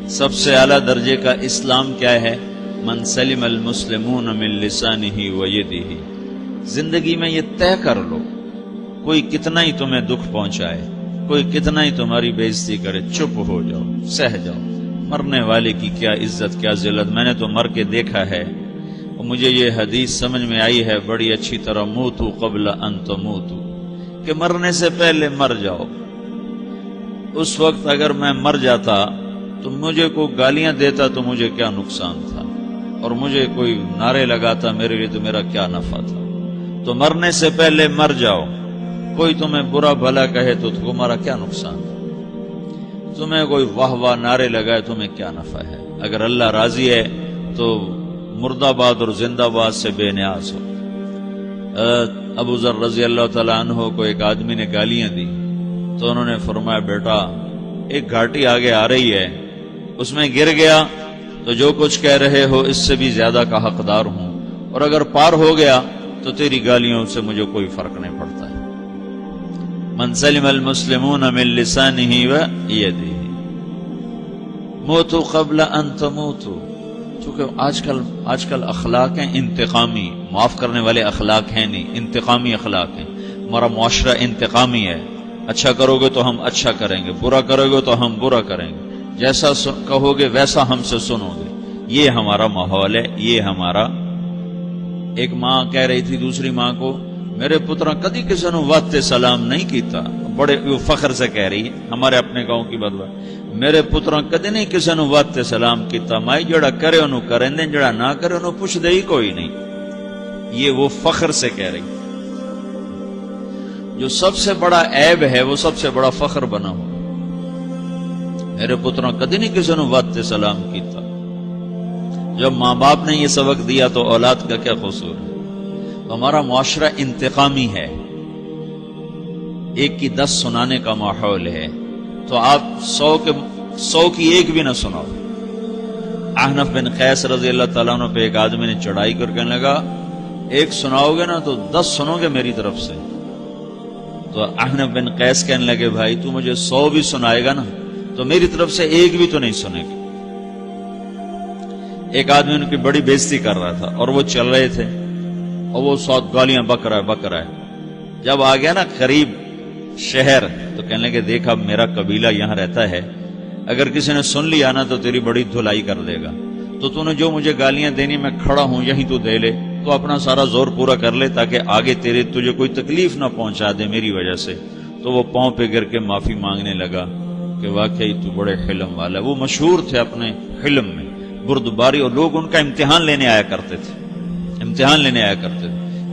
سب سے اعلیٰ درجے کا اسلام کیا ہے؟ من سلم المسلمون من لسانہ و یدہ۔ زندگی میں یہ طے کر لو، کوئی کتنا ہی تمہیں دکھ پہنچائے، کوئی کتنا ہی تمہاری بےعزتی کرے، چپ ہو جاؤ، سہ جاؤ۔ مرنے والے کی کیا عزت، کیا ذلت، میں نے تو مر کے دیکھا ہے، اور مجھے یہ حدیث سمجھ میں آئی ہے بڑی اچھی طرح، موتو قبل ان تموتو، کہ مرنے سے پہلے مر جاؤ۔ اس وقت اگر میں مر جاتا تو مجھے کوئی گالیاں دیتا تو مجھے کیا نقصان تھا، اور مجھے کوئی نعرے لگاتا میرے لیے تو میرا کیا نفع تھا۔ تو مرنے سے پہلے مر جاؤ۔ کوئی تمہیں برا بھلا کہے تو تمہارا کیا نقصان ہے، تمہیں کوئی واہ واہ نعرے لگائے تمہیں کیا نفع ہے۔ اگر اللہ راضی ہے تو مردہ باد اور زندہ باد سے بے نیاز ہو۔ ابو ذر رضی اللہ تعالیٰ عنہ کو ایک آدمی نے گالیاں دی تو انہوں نے فرمایا، بیٹا ایک گھاٹی آگے آ رہی ہے، اس میں گر گیا تو جو کچھ کہہ رہے ہو اس سے بھی زیادہ کا حقدار ہوں، اور اگر پار ہو گیا تو تیری گالیوں سے مجھے کوئی فرق نہیں پڑتا ہے۔ من سلم المسلمون من لسانہ و یدہ موتوا قبل ان تموتوا۔ چونکہ آج کل اخلاق ہیں انتقامی، معاف کرنے والے اخلاق ہیں نہیں، انتقامی اخلاق ہیں۔ ہمارا معاشرہ انتقامی ہے، اچھا کرو گے تو ہم اچھا کریں گے، برا کرو گے تو ہم برا کریں گے، جیسا کہو گے ویسا ہم سے سنو گے۔ یہ ہمارا ماحول ہے، یہ ہمارا۔ ایک ماں کہہ رہی تھی دوسری ماں کو، میرے پترا کدی کسی نے وقت سلام نہیں کیتا، بڑے فخر سے کہہ رہی ہے، ہمارے اپنے گاؤں کی بات، میرے پترا کدی نہیں کسی نے وقت سلام کیتا، مائی جڑا کرے انہوں کریں دیں، جڑا نہ کرے انہوں پوچھ دے ہی کوئی نہیں۔ یہ وہ فخر سے کہہ رہی۔ جو سب سے بڑا عیب ہے وہ سب سے بڑا فخر بنا ہو۔ میرے پترا کدی نہیں کسی نے وقت سلام کیتا۔ جب ماں باپ نے یہ سبق دیا تو اولاد کا کیا قصور ہے؟ ہمارا معاشرہ انتقامی ہے، ایک کی 10 سنانے کا ماحول ہے، تو آپ 100 کی ایک بھی نہ سناؤ۔ احنف بن قیس رضی اللہ تعالیٰ عنہ پہ ایک آدمی نے چڑھائی کر کہنے لگا، ایک سناؤ گے نا تو 10 سنو گے میری طرف سے۔ تو احنف بن قیس کہنے لگے، بھائی تو مجھے 100 بھی سنائے گا نا تو میری طرف سے ایک بھی تو نہیں سنے گی۔ ایک آدمی ان کی بڑی بےزتی کر رہا تھا اور وہ چل رہے تھے، اور وہ 100 گالیاں بک رہا ہے۔ جب آ گیا نا قریب شہر تو کہنے لگے، دیکھا میرا قبیلہ یہاں رہتا ہے، اگر کسی نے سن لیا نا تو تیری بڑی دھلائی کر دے گا، تو نے جو مجھے گالیاں دینی میں کھڑا ہوں یہیں تو دے لے، تو اپنا سارا زور پورا کر لے تاکہ آگے تجھے کوئی تکلیف نہ پہنچا دے میری وجہ سے۔ تو وہ پاؤں پہ گر کے معافی مانگنے لگا کہ واقعی تو بڑے حلم والا ہے۔ وہ مشہور تھے اپنے حلم میں، بردباری، اور لوگ ان کا امتحان لینے آیا کرتے تھے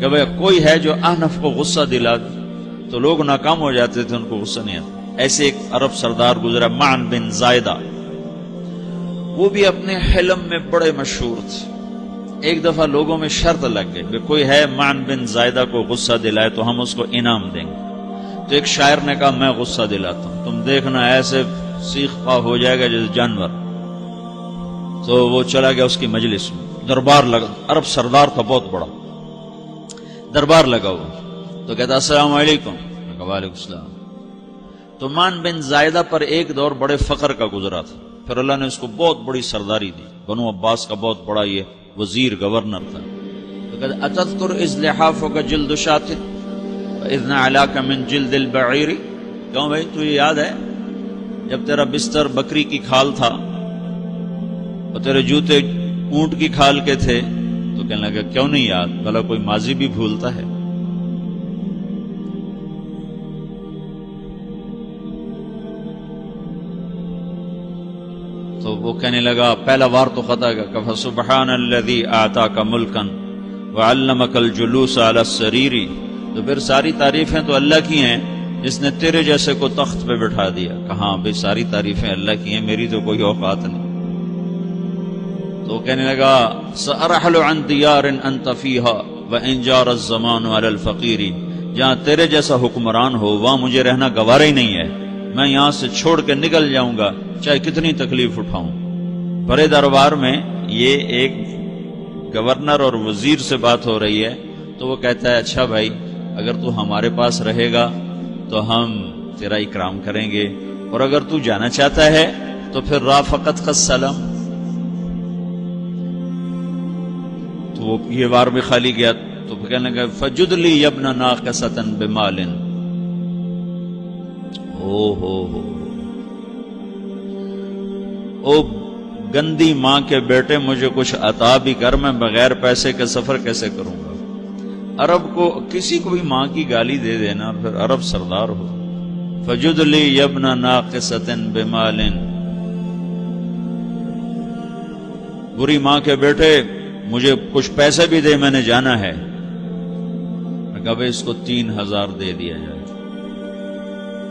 کہ بھئی کوئی ہے جو احنف کو غصہ دلا دے، تو لوگ ناکام ہو جاتے تھے، ان کو غصہ نہیں آتا۔ ایسے ایک عرب سردار گزرا، معن بن زائدہ، وہ بھی اپنے حلم میں بڑے مشہور تھے۔ ایک دفعہ لوگوں میں شرط لگ گئی کہ کوئی ہے معن بن زائدہ کو غصہ دلائے تو ہم اس کو انعام دیں گے۔ تو ایک شاعر نے کہا، میں غصہ دلاتا ہوں، تم دیکھنا ایسے سیخ پا ہو جائے گا جیسے جانور۔ تو وہ چلا گیا اس کی مجلس میں، دربار لگا، عرب سردار تھا بہت بڑا، دربار لگا ہوا، تو کہتا السلام علیکم، وعلیکم السلام۔ تو معن بن زائدہ پر ایک دور بڑے فقر کا گزرا تھا، پھر اللہ نے اس کو بہت بڑی سرداری دی، بنو عباس کا بہت بڑا یہ وزیر گورنر تھا۔ تو کہتا اتذکر اذ لحافک جلد شاۃ واذ نعلاک من جلد البعیر، کیوں بھائی تجھے یاد ہے جب تیرا بستر بکری کی کھال تھا اور تیرے جوتے اونٹ کی کھال کے تھے؟ تو کہنے لگا کیوں نہیں یاد، بھلا کوئی ماضی بھی بھولتا ہے؟ تو وہ کہنے لگا، پہلا وار تو خطا گا، کہ فسبحان الذی اعطاک ملکا وعلمک الجلوس علی السریر، تو پھر ساری تعریفیں تو اللہ کی ہیں جس نے تیرے جیسے کو تخت پہ بٹھا دیا۔ کہاں بھئی ساری تعریفیں اللہ کی ہیں، میری تو کوئی اوقات نہیں۔ تو کہنے لگا، سأرحل عن دیار انت فیہا وان جار الزمان علی الفقیر، جہاں تیرے جیسا حکمران ہو وہاں مجھے رہنا گوارا ہی نہیں ہے، میں یہاں سے چھوڑ کے نکل جاؤں گا چاہے کتنی تکلیف اٹھاؤں۔ بڑے دربار میں یہ ایک گورنر اور وزیر سے بات ہو رہی ہے، تو وہ کہتا ہے اچھا بھائی اگر تو ہمارے پاس رہے گا تو ہم تیرا اکرام کریں گے، اور اگر تو جانا چاہتا ہے تو پھر رافقت کا سلام، تو وہ یہ بار بھی خالی گیا تو کہنے لگا فجد لی ابن ناقصۃ بمال، او گندی ماں کے بیٹے مجھے کچھ عطا بھی کر، میں بغیر پیسے کے سفر کیسے کروں گا؟ عرب کو کسی کو بھی ماں کی گالی دے دینا پھر عرب سردار ہو. فجد لی ابن ناقصۃ بمال، بری ماں کے بیٹے مجھے کچھ پیسے بھی دے، میں نے جانا ہے. میں کہا اس کو 3000 دے دیا جائے.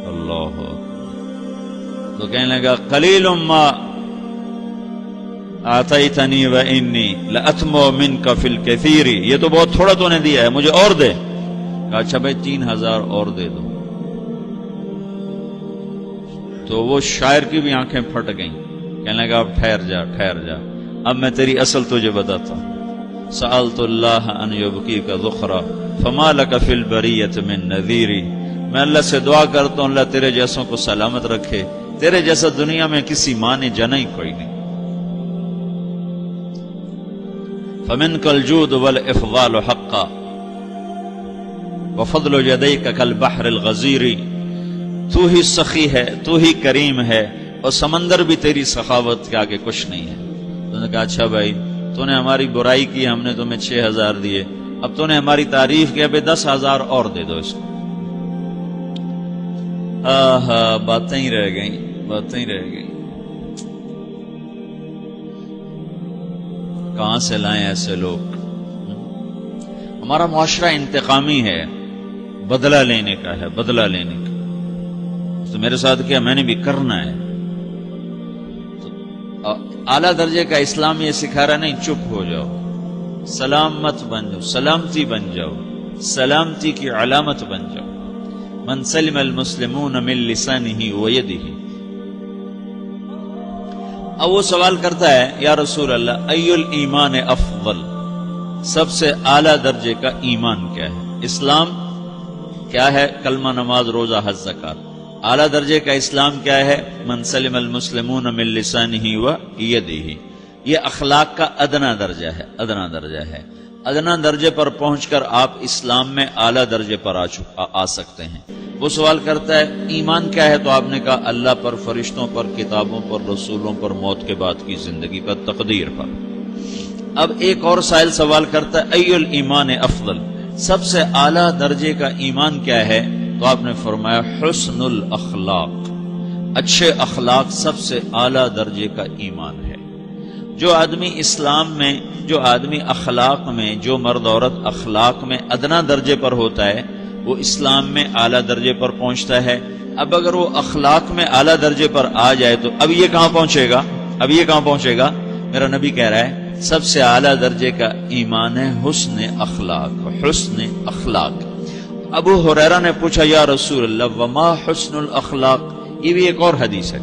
اللہ تو کہنے لگا قلیل ما آتیتنی و انی لأتمو منک فی الکثیر، یہ تو بہت تھوڑا تو نے دیا ہے، مجھے اور دے. کہا اچھا بھائی 3000 اور دے دو. تو وہ شاعر کی بھی آنکھیں پھٹ گئیں. کہنے لگا اب ٹھہر جا ٹھہر جا، اب میں تیری اصل تجھے بتاتا ہوں. سألت اللہ ان یبکیک ذخرا فما لک فی البریۃ من نذیری، میں اللہ سے دعا کرتا ہوں اللہ تیرے جیسوں کو سلامت رکھے، تیرے جیسا دنیا میں کسی ماں نے جنا ہی کوئی نہیں. فمنک الجود والافضال حقا وفضل یدیک کالبحر الغزیر، تو ہی سخی ہے، تو ہی کریم ہے، اور سمندر بھی تیری سخاوت کے آگے کچھ نہیں ہے. تو نے کہا اچھا بھائی تو نے ہماری برائی کی، ہم نے تمہیں 6000 دیے، اب تو نے ہماری تعریف کی، اب 10,000 اور دے دو اس کو. باتیں ہی رہ گئیں، باتیں ہی رہ گئیں. کہاں سے لائیں ایسے لوگ؟ ہمارا معاشرہ انتقامی ہے، بدلہ لینے کا ہے، بدلہ لینے کا. تو میرے ساتھ کیا میں نے بھی کرنا ہے. تو اعلیٰ درجے کا اسلام یہ سکھا رہا نہیں چپ ہو جاؤ، سلامت بن جاؤ، سلامتی بن جاؤ، سلامتی کی علامت بن جاؤ. من سلم المسلمون من لسانہ ویدہ. اب وہ سوال کرتا ہے یا رسول اللہ ای الایمان افضل، سب سے اعلیٰ درجے کا ایمان کیا ہے؟ اسلام کیا ہے؟ کلمہ، نماز، روزہ، حج، زکات. اعلیٰ درجے کا اسلام کیا ہے؟ من سلم المسلمون من لسانہ ویدہ. یہ اخلاق کا ادنا درجہ ہے، ادنا درجہ ہے. ادنا درجے پر پہنچ کر آپ اسلام میں اعلیٰ درجے پر آ سکتے ہیں. وہ سوال کرتا ہے ایمان کیا ہے؟ تو آپ نے کہا اللہ پر، فرشتوں پر، کتابوں پر، رسولوں پر، موت کے بعد کی زندگی پر، تقدیر پر. اب ایک اور سائل سوال کرتا ہے ای الایمان افضل، سب سے اعلیٰ درجے کا ایمان کیا ہے؟ تو آپ نے فرمایا حسن الاخلاق، اچھے اخلاق سب سے اعلیٰ درجے کا ایمان ہے. جو آدمی اسلام میں، جو آدمی اخلاق میں، جو مرد عورت اخلاق میں ادنا درجے پر ہوتا ہے وہ اسلام میں اعلیٰ درجے پر پہنچتا ہے. اب اگر وہ اخلاق میں اعلیٰ درجے پر آ جائے تو اب یہ کہاں پہنچے گا؟ اب یہ کہاں پہنچے گا؟ میرا نبی کہہ رہا ہے سب سے اعلیٰ درجے کا ایمان ہے حسن اخلاق، حسن اخلاق. ابو ہریرہ نے پوچھا یا رسول اللہ وما حسن الاخلاق، یہ بھی ایک اور حدیث ہے.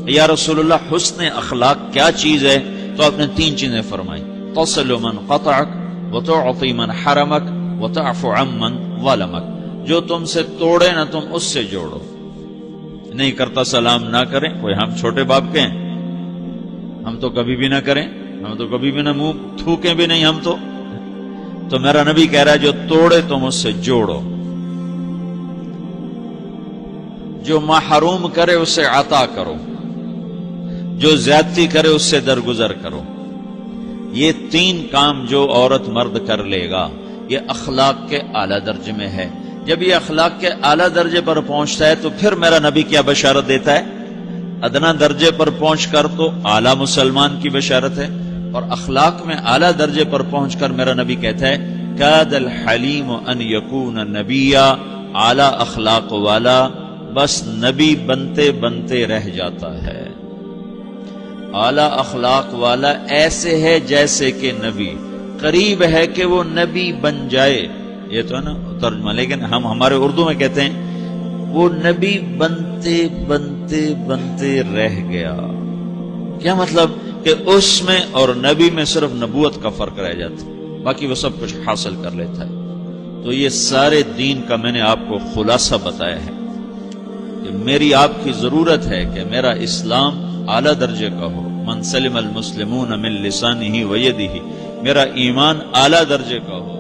یا رسول اللہ حسن اخلاق کیا چیز ہے؟ تو آپ نے 3 چیزیں فرمائی، تصل من قطعک وتعطی من حرمک وتعفو عمن ظلمک. جو تم سے توڑے نہ تم اس سے جوڑو. نہیں کرتا سلام نہ کریں، کوئی ہم چھوٹے باپ کے ہیں؟ ہم تو کبھی بھی نہ کریں، ہم تو کبھی بھی نہ منہ تھوکیں بھی نہیں ہم تو میرا نبی کہہ رہا ہے جو توڑے تم اس سے جوڑو، جو محروم کرے اس سے عطا کرو، جو زیادتی کرے اس سے درگزر کرو. یہ 3 کام جو عورت مرد کر لے گا یہ اخلاق کے اعلیٰ درجے میں ہے. جب یہ اخلاق کے اعلیٰ درجے پر پہنچتا ہے تو پھر میرا نبی کیا بشارت دیتا ہے؟ ادنا درجے پر پہنچ کر تو اعلیٰ مسلمان کی بشارت ہے، اور اخلاق میں اعلیٰ درجے پر پہنچ کر میرا نبی کہتا ہے کاد الحلیم ان یکون نبیا، اعلیٰ اخلاق والا بس نبی بنتے بنتے رہ جاتا ہے. اعلیٰ اخلاق والا ایسے ہے جیسے کہ نبی، قریب ہے کہ وہ نبی بن جائے. یہ تو ہے نا ترجمہ، لیکن ہم ہمارے اردو میں کہتے ہیں وہ نبی بنتے بنتے بنتے رہ گیا. کیا مطلب؟ کہ اس میں اور نبی میں صرف نبوت کا فرق رہ جاتا، باقی وہ سب کچھ حاصل کر لیتا ہے. تو یہ سارے دین کا میں نے آپ کو خلاصہ بتایا ہے کہ میری آپ کی ضرورت ہے کہ میرا اسلام اعلیٰ درجے کا ہو، من سلم المسلمون من لسانہ و یدہ، میرا ایمان اعلیٰ درجے کا ہو،